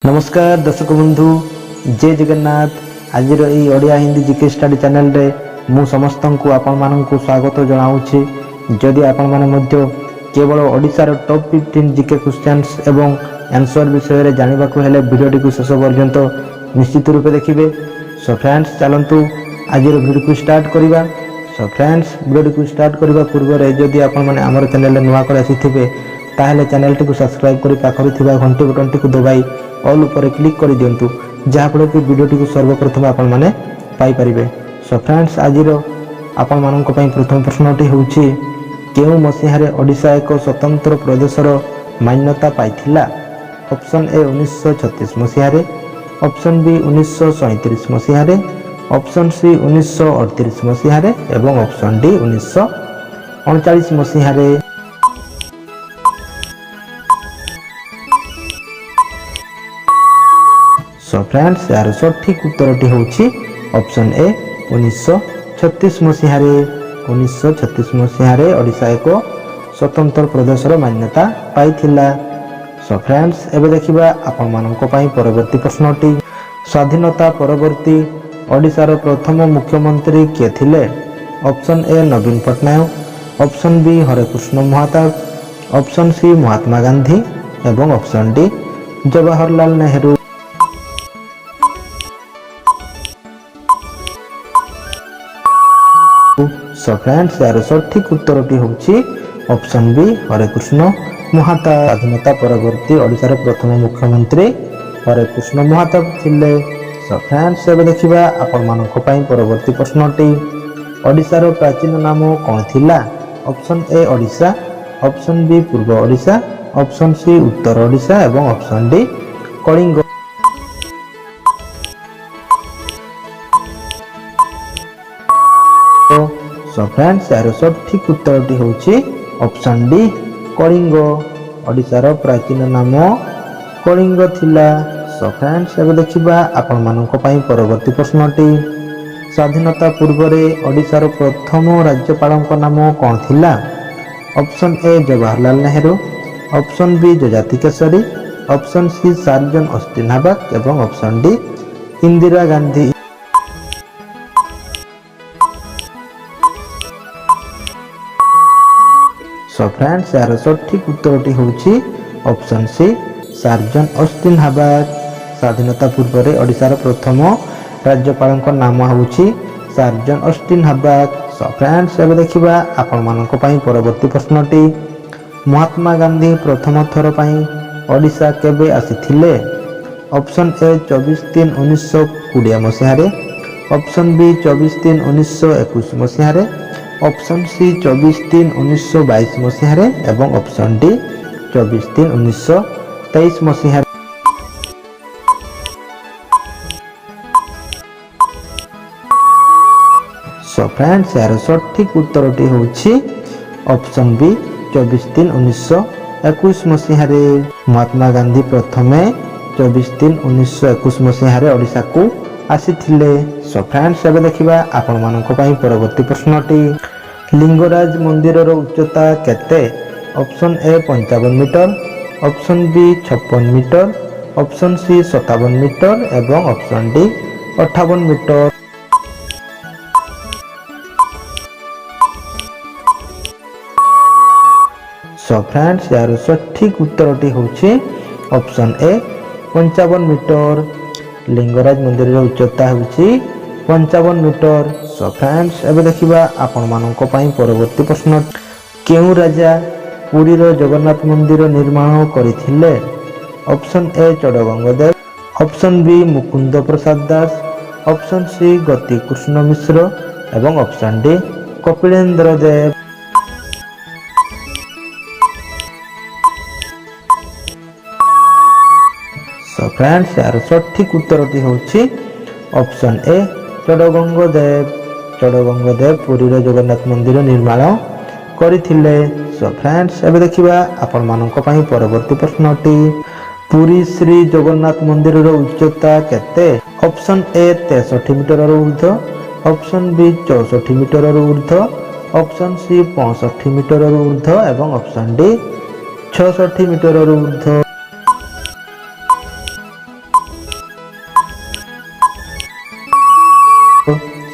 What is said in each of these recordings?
नमस्कार दर्शक बंधु जय जगन्नाथ। आज Odia Hindi GK study channel रे मु समस्त को आपण मानक स्वागत जनाऊँगी। जदि आपण माने केवल ओडिशार टॉप 15 जीके क्वेश्चंस एवं आंसर विषय जानवा हेले वीडियो को शेष पर्यंत निश्चित रूपे देखिए। सो फ्रेंड्स चलतु आज वीडियो को स्टार्ट करवा। सो फ्रेंड्स वीडियो को स्टार्ट करने पूर्व जदि आपण माने आमर चैनल नुआ कर आसीथिबे ताहले चैनल टी को सब्सक्राइब करी पाखरि थिबा घंटी बटन टी को दबाई ऑल ऊपर क्लिक कर दिंतु जहाँफल कि वीडियो टी सर्वप्रथम आपण माने पाई परिबे। सो फ्रेंड्स आज आपण मानक पई प्रथम प्रश्नटी होउछि केउ मसिहारे ओडिशा एक स्वतंत्र प्रदेशर मान्यता पाइथिला। ऑप्शन ए 1936 मसिहारे, ऑप्शन बी 1937 मसिहारे, ऑप्शन सी 1938 मसिहारे एवं ऑप्शन डी 1939 मसिहारे। सो फ्रेंड्स यार सठिक उत्तरटी होउछि ऑप्शन ए 1936 मसिहारे। 1936 मसिहारे ओडिशा एक स्वतंत्र प्रदेशर मान्यता पाइथिला। सो फ्रेंड्स एबे देखिबा आपण मानक पई परवर्ती प्रश्नटी स्वाधीनता परवर्ती ओडिशार प्रथम मुख्यमंत्री के थिले। Option A Naveen Patnaik, option B Harekrushna Mahatab, option C Mahatma Gandhi एवं option D Jawaharlal Nehru. So friends यार सठिक उत्तरटी होउछि ऑप्शन बी हरेकृष्ण महाताब। स्वाधीनता परवर्ती ओडिशार प्रथम मुख्यमंत्री हरेकृष्ण महाताब थिले। सो फ्रेंड्स एबे देखिबा आपण मानक पई परवर्ती प्रश्नटी ओडिशार प्राचीन नाम कोन थिला। Option A Odisha, option B पूर्व ओडिशा, ऑप्शन सी उत्तर ओडिशा एवं option D Kalinga. So friends यार सठिक उत्तरटी होउछि ऑप्शन डी कलिंग। ओडिशार प्राचीन नाम कलिंग थिला। सो फ्रेंड्स एबे देखिबा आपण मानक पई परवर्ती प्रश्नटी स्वाधीनता पूर्व रे ओडिशार प्रथम राज्यपालक नाम कोन थिला। Option A Jawaharlal Nehru, option B Jajati Kesari, option C Sir John Austin Hubback एवं option D Indira Gandhi. So friends यार सठिक उत्तरटी होउछि option C Sir John Austin Hubback. स्वाधीनता पूर्व रे ओडिशार प्रथम राज्यपालक नाम होउछि Sir John Austin Hubback. So friends एबे देखिबा आपण मानक पई परवर्ती प्रश्नटी महात्मा गांधी प्रथम थर पई ओडिशा केबे आसीथिले। ऑप्शन ए 24/3/1920 मसिहारे, ऑप्शन बी 24/3/1921 मसिहारे, ऑप्शन सी 24/3/1922 मसिहारे एवं ऑप्शन डी 24/3/1923 मसिहारे। सो फ्रेंड्स यार सठिक उत्तरटी होउछि ऑप्शन बी 24/3/1921 मसिहारे। महात्मा गांधी प्रथमे 24/3/1921 मसिहारे ओडिशा को आसीथिले। सो फ्रेंड्स एबे देखिबा आपण मानक पई परवर्ती प्रश्नटी लिंगराज मंदिर रो उच्चता केते। Option A 55 metre, option B 56 metre, option C 57 metre एवं option D 58 metre. So friends यार सठिक उत्तरटी होउछि ऑप्शन ए 55 मीटर। लिंगराज मंदिर रो उच्चता होउछि 55 मीटर। सो फ्रेंड्स एबे देखिबा आपण मानक पई परवर्ती प्रश्न केउ राजा पुरी रो जगन्नाथ मंदिर निर्माण करिथिले। Option A Chodagangadeva, option B Mukunda Prasad Das, option C Gati Krishna Mishra एवं option D Kapilendra Deva. So friends यार सठिक उत्तरटी होउछि ऑप्शन ए चोडगंगदेव। चोडगंगदेव पुरी रो जगन्नाथ मंदिर निर्माण करिथिले। सो फ्रेंड्स एबे देखिबा आपण मानक पई परवर्ती प्रश्नटी पुरी श्री जगन्नाथ मंदिर रो उच्चता केते। ऑप्शन ए 63 मीटर रो ऊर्ध्व, ऑप्शन बी 64 मीटर रो ऊर्ध्व, ऑप्शन सी 65 मीटर रो ऊर्ध्व एवं ऑप्शन डी 66 मीटर रो ऊर्ध्व।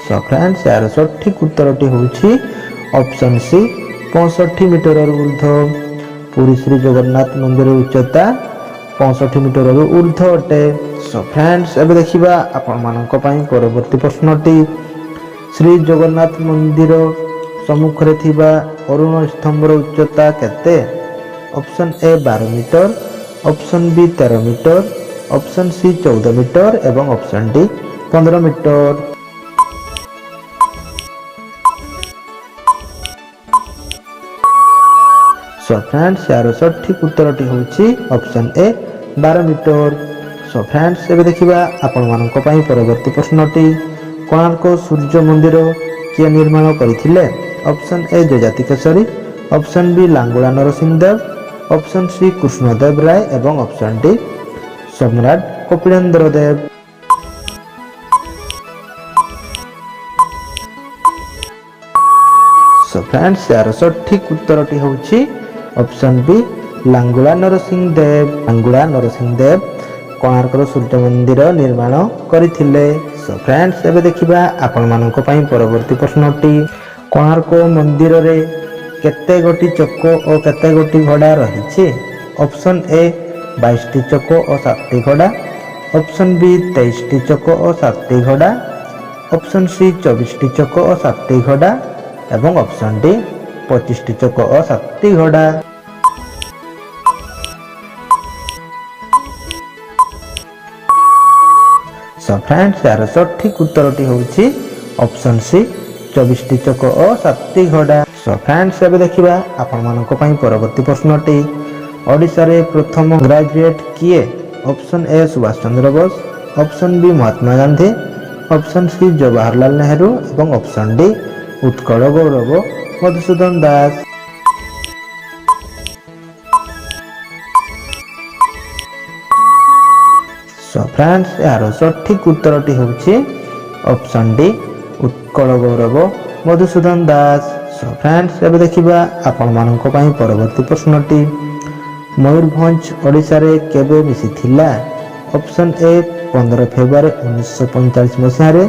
सो फ्रेंड्स यार सठिक उत्तरटी होउछि ऑप्शन सी 65 मीटर ऊर्ध्व। पुरी श्री जगन्नाथ मंदिर उच्चता 65 मीटर ऊर्ध्व अटे। सो फ्रेंड्स एबे देखिबा आपण मानक पई परवर्ती प्रश्नटी श्री जगन्नाथ मंदिर सम्मुख रे थिबा अरुण स्तंभर उच्चता केते? Option A 12 metre, option B 13 metre, option C 14 metre एवं option D 15 metre. So friends यार सठिक उत्तरटी होउछि option A 12 metre. So friends एबे देखिबा आपण मानक पई परवर्ती प्रश्नटी कोणार्क सूर्य मंदिर किए निर्माण करथिले? Option A Jajati Kesari, option B Langula Narasimhadeva, option C Krishnadeva Raya एवं ऑप्शन डी सम्राट कपिलेन्द्र देव। सो फ्रेंड्स यार सठिक उत्तरटी होउछि ऑप्शन बी लांगुला नरसिंहदेव। लांगुला नरसिंहदेव कोणार्क सूर्य मंदिर निर्माण करथिले। सो फ्रेंड्स एबे देखिबा आपण मानक पई परवर्ती प्रश्नटी कोणार्क मंदिर रे केते गोटी चक्र और केते गोटी घोड़ा रहिछि? ऑप्शन ए 22 टी चक्र और 7 टी घोड़ा, ऑप्शन बी 23 टी चक्र और 7 टी घोड़ा, ऑप्शन सी 24 टी चक्र और 7 टी घोड़ा एवं ऑप्शन डी 25 टी चक्र और 7 टी घोड़ा। सो फ्रेंड्स यार सठिक उत्तरटी होउछि ऑप्शन सी 24 टी चक्र और 7 टी घोड़ा। सो फ्रेंड्स एबे देखिबा आपण मानक पई परवर्ती प्रश्नटी ओडिसा रे प्रथम ग्रेजुएट किए? Option A Subhash Chandra Bose, option B Mahatma Gandhi, option C Jawaharlal Nehru एवं option D Utkal Gaurav Madhusudan Das. So friends यार सठिक उत्तरटी होउछि option D Utkal Gaurav Madhusudan Das. So friends एबे देखिबा आपण मानक पई परवर्ती प्रश्नटी मयूरभंज ओडिसा रे केबे मिसिथिला? ऑप्शन ए 15 फेब्रुआरी 1945 मसिया रे,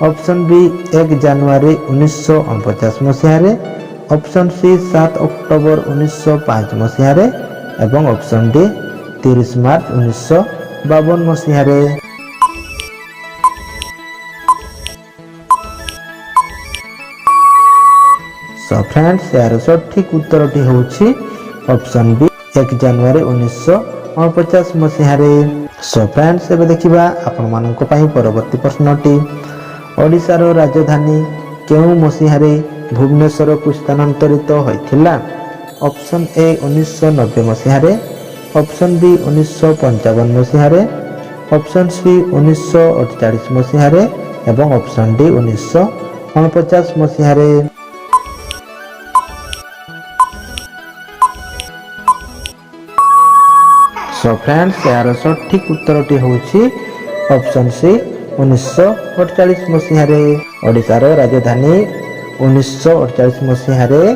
ऑप्शन बी 1 जनवरी 1949 मसिया रे, ऑप्शन सी 7 अक्टोबर 1905 मसिया रे एवं ऑप्शन डी 30 मार्च 1952 मसिया रे। सो फ्रेंड्स यार सठिक उत्तरटी होउछि ऑप्शन बी 1 जनवरी 1949 मसिया रे। सो फ्रेंड्स एबे देखिबा आपण मानक पई परवर्ती प्रश्नटी ओडिसा रो राजधानी केउ मसिया रे भुवनेश्वर को स्थानांतरित होइथिला? ऑप्शन ए 1990 मसिया रे, ऑप्शन बी 1955 मसिया रे, ऑप्शन सी 1948 मसिया रे एवं ऑप्शन डी 1949 मसिया रे। सो फ्रेंड्स यार सठिक उत्तरटी होउछि ऑप्शन सी 1948 मसिया रे। ओडिसा रो राजधानी 1948 मसिया रे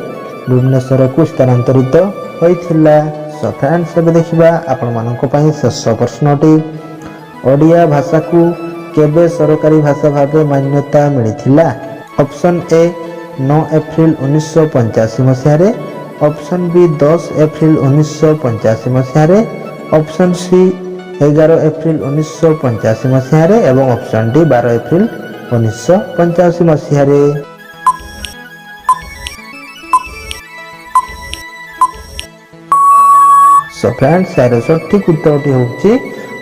भुवनेश्वर को स्थानांतरित होइथिला। सो फ्रेंड्स एबे देखिबा आपण मानक पई शेष प्रश्नटी ओडिया भाषा को केबे सरकारी भाषा भाबे मान्यता मिलिथिला? ऑप्शन ए 9 अप्रैल 1985 मसिया रे, ऑप्शन बी 10 अप्रैल 1985 मसिया रे, ऑप्शन सी 11 अप्रैल 1985 मसिया रे एवं ऑप्शन डी 12 अप्रैल 1985 मसिया रे। सो फ्रेंड्स यार सठिक उत्तरटी होउछि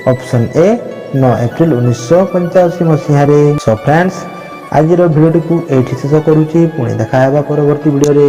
ऑप्शन ए 9 अप्रैल 1985 मसिया रे। सो फ्रेंड्स आज वीडियो को एठी शेष करूछि, पुणी देखा हेबा परवर्ती वीडियो रे।